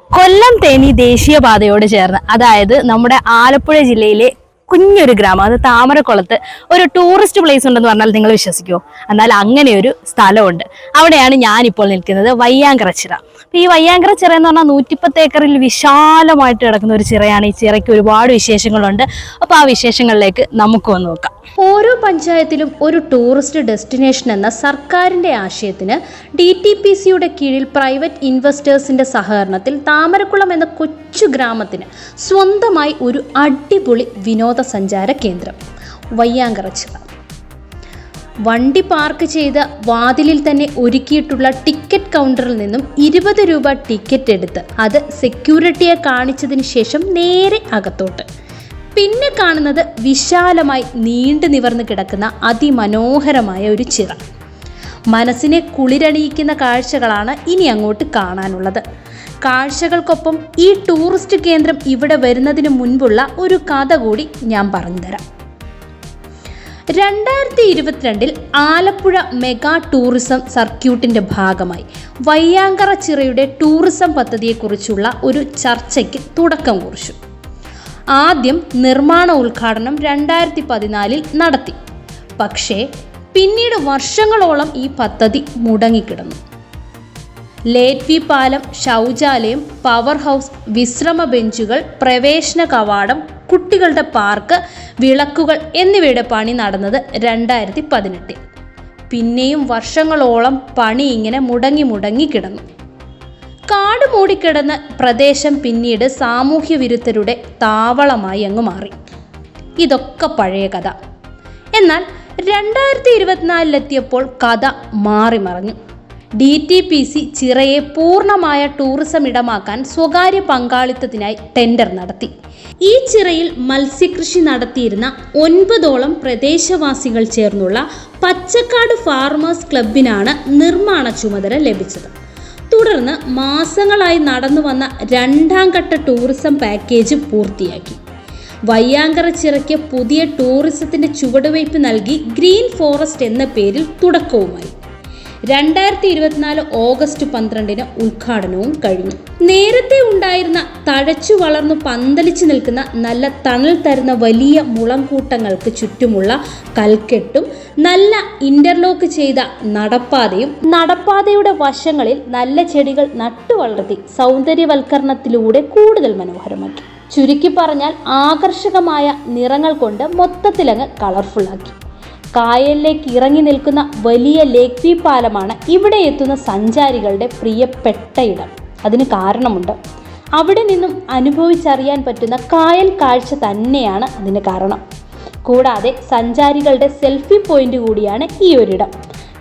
കൊല്ലം തേനി ദേശീയപാതയോട് ചേർന്ന്, അതായത് നമ്മുടെ ആലപ്പുഴ ജില്ലയിലെ കുഞ്ഞൊരു ഗ്രാമം, അത് താമരക്കുളത്ത് ഒരു ടൂറിസ്റ്റ് പ്ലേസ് ഉണ്ടെന്ന് പറഞ്ഞാൽ നിങ്ങൾ വിശ്വസിക്കുമോ? എന്നാൽ അങ്ങനെ ഒരു സ്ഥലമുണ്ട്. അവിടെയാണ് ഞാനിപ്പോൾ നിൽക്കുന്നത്, വയ്യാങ്കരച്ചിറ. ഈ വയ്യാങ്കരച്ചിറ എന്ന് പറഞ്ഞാൽ 110 ഏക്കറിൽ വിശാലമായിട്ട് കിടക്കുന്ന ഒരു ചിറയാണ്. ഈ ചിറയ്ക്ക് ഒരുപാട് വിശേഷങ്ങളുണ്ട്. അപ്പോൾ ആ വിശേഷങ്ങളിലേക്ക് നമുക്ക് വന്ന് നോക്കാം. ഓരോ പഞ്ചായത്തിലും ഒരു ടൂറിസ്റ്റ് ഡെസ്റ്റിനേഷൻ എന്ന സർക്കാരിൻ്റെ ആശയത്തിന് DTPCയുടെ കീഴിൽ പ്രൈവറ്റ് ഇൻവെസ്റ്റേഴ്സിൻ്റെ സഹകരണത്തിൽ താമരക്കുളം എന്ന കൊച്ചു ഗ്രാമത്തിന് സ്വന്തമായി ഒരു അടിപൊളി വിനോദസഞ്ചാര കേന്ദ്രം വയ്യാങ്കരച്ചിറ. വണ്ടി പാർക്ക് ചെയ്ത വാതിലിൽ തന്നെ ഒരുക്കിയിട്ടുള്ള ടിക്കറ്റ് കൗണ്ടറിൽ നിന്നും 20 രൂപ ടിക്കറ്റ് എടുത്ത് അത് സെക്യൂരിറ്റിയെ കാണിച്ചതിന് ശേഷം നേരെ അകത്തോട്ട്. പിന്നെ കാണുന്നത് വിശാലമായി നീണ്ടു നിവർന്ന് കിടക്കുന്ന അതിമനോഹരമായ ഒരു ചിറ. മനസ്സിനെ കുളിരണിയിക്കുന്ന കാഴ്ചകളാണ് ഇനി അങ്ങോട്ട് കാണാനുള്ളത്. കാഴ്ചകൾക്കൊപ്പം ഈ ടൂറിസ്റ്റ് കേന്ദ്രം ഇവിടെ വരുന്നതിന് മുൻപുള്ള ഒരു കഥ കൂടി ഞാൻ പറഞ്ഞുതരാം. 2022 ആലപ്പുഴ മെഗാ ടൂറിസം സർക്യൂട്ടിൻ്റെ ഭാഗമായി വയ്യാങ്കരച്ചിറയുടെ ടൂറിസം പദ്ധതിയെക്കുറിച്ചുള്ള ഒരു ചർച്ചയ്ക്ക് തുടക്കം കുറിച്ചു. ആദ്യം നിർമ്മാണ ഉദ്ഘാടനം 2014 നടത്തി. പക്ഷേ പിന്നീട് വർഷങ്ങളോളം ഈ പദ്ധതി മുടങ്ങിക്കിടന്നു. ലേറ്റ് പാലം, ശൗചാലയം, പവർ ഹൗസ്, വിശ്രമ ബെഞ്ചുകൾ, പ്രവേശന കവാടം, കുട്ടികളുടെ പാർക്ക്, വിളക്കുകൾ എന്നിവയുടെ പണി നടന്നത് 2018. പിന്നെയും വർഷങ്ങളോളം പണി ഇങ്ങനെ മുടങ്ങി കിടന്നു. കാട് മൂടിക്കിടന്ന പ്രദേശം പിന്നീട് സാമൂഹ്യ വിരുദ്ധരുടെ താവളമായി അങ്ങ് മാറി. ഇതൊക്കെ പഴയ കഥ. എന്നാൽ 2024 കഥ മാറി മറിഞ്ഞു. DTPC ചിറയെ പൂർണ്ണമായ ടൂറിസം ഇടമാക്കാൻ സ്വകാര്യ പങ്കാളിത്തത്തിനായി ടെൻഡർ നടത്തി. ഈ ചിറയിൽ മത്സ്യകൃഷി നടത്തിയിരുന്ന 9ഓളം പ്രദേശവാസികൾ ചേർന്നുള്ള പച്ചക്കാട് ഫാർമേഴ്സ് ക്ലബിനാണ് നിർമ്മാണ ചുമതല ലഭിച്ചത്. തുടർന്ന് മാസങ്ങളായി നടന്നു വന്ന 2ാം ഘട്ട ടൂറിസം പാക്കേജ് പൂർത്തിയാക്കി. വയ്യാങ്കരച്ചിറയ്ക്ക് പുതിയ ടൂറിസത്തിന്റെ ചുവടുവയ്പ് നൽകി ഗ്രീൻ ഫോറസ്റ്റ് എന്ന പേരിൽ തുടക്കവുമായി. 2024 ഓഗസ്റ്റ് 12 ഉദ്ഘാടനവും കഴിഞ്ഞു. നേരത്തെ ഉണ്ടായിരുന്ന തഴച്ചു വളർന്നു പന്തലിച്ചു നിൽക്കുന്ന നല്ല തണൽ തരുന്ന വലിയ മുളംകൂട്ടങ്ങൾക്ക് ചുറ്റുമുള്ള കൽക്കെട്ടും നല്ല ഇന്റർലോക്ക് ചെയ്ത നടപ്പാതയും നടപ്പാതയുടെ വശങ്ങളിൽ നല്ല ചെടികൾ നട്ടുവളർത്തി സൗന്ദര്യവൽക്കരണത്തിലൂടെ കൂടുതൽ മനോഹരമാക്കി. ചുരുക്കി പറഞ്ഞാൽ ആകർഷകമായ നിറങ്ങൾ കൊണ്ട് മൊത്തത്തിലങ്ങ് കളർഫുള്ളാക്കി. കായലിലേക്ക് ഇറങ്ങി നിൽക്കുന്ന വലിയ ലേക്ക് വ്യൂ പാലമാണ് ഇവിടെ എത്തുന്ന സഞ്ചാരികളുടെ പ്രിയപ്പെട്ട ഇടം. അതിന് കാരണമുണ്ട്. അവിടെ നിന്നും അനുഭവിച്ചറിയാൻ പറ്റുന്ന കായൽ കാഴ്ച തന്നെയാണ് അതിന് കാരണം. കൂടാതെ സഞ്ചാരികളുടെ സെൽഫി പോയിന്റ് കൂടിയാണ് ഈ ഒരിടം.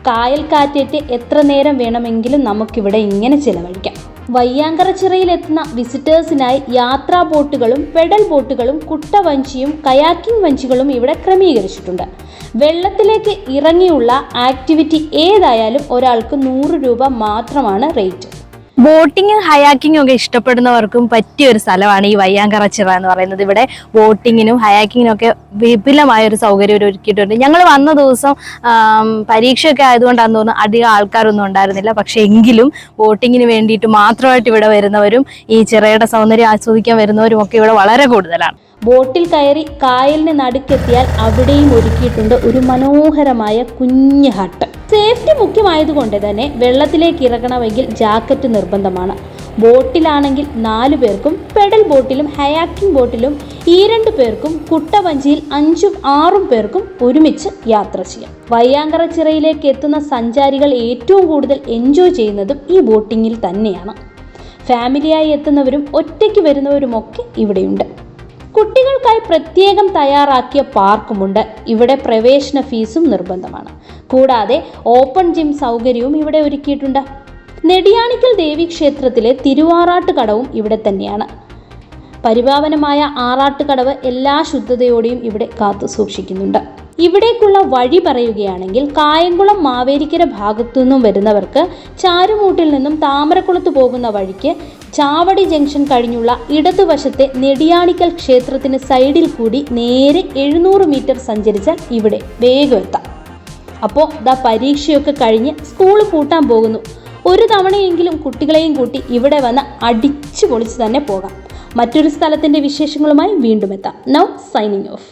കായൽ കാറ്റേറ്റ് എത്ര നേരം വേണമെങ്കിലും നമുക്കിവിടെ ഇങ്ങനെ ചിലവഴിക്കാം. വയ്യാങ്കരച്ചിറയിൽ എത്തുന്ന വിസിറ്റേഴ്സിനായി യാത്രാ ബോട്ടുകളും പെഡൽ ബോട്ടുകളും കുട്ടവഞ്ചിയും കയാക്കിംഗ് വഞ്ചികളും ഇവിടെ ക്രമീകരിച്ചിട്ടുണ്ട്. വെള്ളത്തിലേക്ക് ഇറങ്ങിയുള്ള ആക്ടിവിറ്റി ഏതായാലും ഒരാൾക്ക് 100 രൂപ മാത്രമാണ് റേറ്റ്. ബോട്ടിങ്ങും ഹയാക്കിങ്ങും ഒക്കെ ഇഷ്ടപ്പെടുന്നവർക്കും പറ്റിയ ഒരു സ്ഥലമാണ് ഈ വയ്യാങ്കരച്ചിറ എന്ന് പറയുന്നത്. ഇവിടെ ബോട്ടിങ്ങിനും ഹയാക്കിങ്ങിനും ഒക്കെ വിപുലമായൊരു സൗകര്യം ഒരുക്കിയിട്ടുണ്ട്. ഞങ്ങൾ വന്ന ദിവസം പരീക്ഷയൊക്കെ ആയതുകൊണ്ടാണെന്ന് തോന്നുന്നു അധികം ആൾക്കാരൊന്നും ഉണ്ടായിരുന്നില്ല. പക്ഷെ എങ്കിലും ബോട്ടിങ്ങിന് വേണ്ടിയിട്ട് മാത്രമായിട്ട് ഇവിടെ വരുന്നവരും ഈ ചിറയുടെ സൗന്ദര്യം ആസ്വദിക്കാൻ വരുന്നവരും ഒക്കെ ഇവിടെ വളരെ കൂടുതലാണ്. ബോട്ടിൽ കയറി കായലിന് നടുക്കെത്തിയാൽ അവിടെയും ഒരുക്കിയിട്ടുണ്ട് ഒരു മനോഹരമായ കുഞ്ഞ് ഹട്ട്. സേഫ്റ്റി മുഖ്യമായതുകൊണ്ട് തന്നെ വെള്ളത്തിലേക്ക് ഇറങ്ങണമെങ്കിൽ ജാക്കറ്റ് നിർബന്ധമാണ്. ബോട്ടിലാണെങ്കിൽ 4 പേർക്കും, പെഡൽ ബോട്ടിലും ഹയാക്കിംഗ് ബോട്ടിലും 2 പേർക്കും, കുട്ടവഞ്ചിയിൽ 5ഉം 6ഉം പേർക്കും ഒരുമിച്ച് യാത്ര ചെയ്യാം. വയ്യാങ്കരച്ചിറയിലേക്ക് എത്തുന്ന സഞ്ചാരികൾ ഏറ്റവും കൂടുതൽ എൻജോയ് ചെയ്യുന്നതും ഈ ബോട്ടിങ്ങിൽ തന്നെയാണ്. ഫാമിലിയായി എത്തുന്നവരും ഒറ്റയ്ക്ക് വരുന്നവരുമൊക്കെ ഇവിടെയുണ്ട്. കുട്ടികൾക്കായി പ്രത്യേകം തയ്യാറാക്കിയ പാർക്കുമുണ്ട്. ഇവിടെ പ്രവേശന ഫീസും നിർബന്ധമാണ്. കൂടാതെ ഓപ്പൺ ജിം സൗകര്യവും ഇവിടെ ഒരുക്കിയിട്ടുണ്ട്. നെടിയാണിക്കൽ ദേവീക്ഷേത്രത്തിലെ തിരുവാറാട്ടുകടവും ഇവിടെ തന്നെയാണ്. പരിപാവനമായ ആറാട്ടുകടവ് എല്ലാ ശുദ്ധതയോടെയും ഇവിടെ കാത്തു സൂക്ഷിക്കുന്നുണ്ട്. ഇവിടേക്കുള്ള വഴി പറയുകയാണെങ്കിൽ കായംകുളം മാവേലിക്കര ഭാഗത്തു നിന്നും വരുന്നവർക്ക് ചാരുമൂട്ടിൽ നിന്നും താമരക്കുളത്ത് പോകുന്ന വഴിക്ക് ചാവടി ജംഗ്ഷൻ കഴിഞ്ഞുള്ള ഇടതുവശത്തെ നെടിയാണിക്കൽ ക്ഷേത്രത്തിന് സൈഡിൽ കൂടി നേരെ 700 മീറ്റർ സഞ്ചരിച്ചാൽ ഇവിടെ വേഗം എത്താം. അപ്പോൾ പരീക്ഷയൊക്കെ കഴിഞ്ഞ് സ്കൂൾ പൂട്ടാൻ പോകുന്നു. ഒരു തവണയെങ്കിലും കുട്ടികളെയും കൂട്ടി ഇവിടെ വന്ന് അടിച്ചു പൊളിച്ച് തന്നെ പോകാം. മറ്റൊരു സ്ഥലത്തിൻ്റെ വിശേഷങ്ങളുമായി വീണ്ടും എത്താം. Now signing off.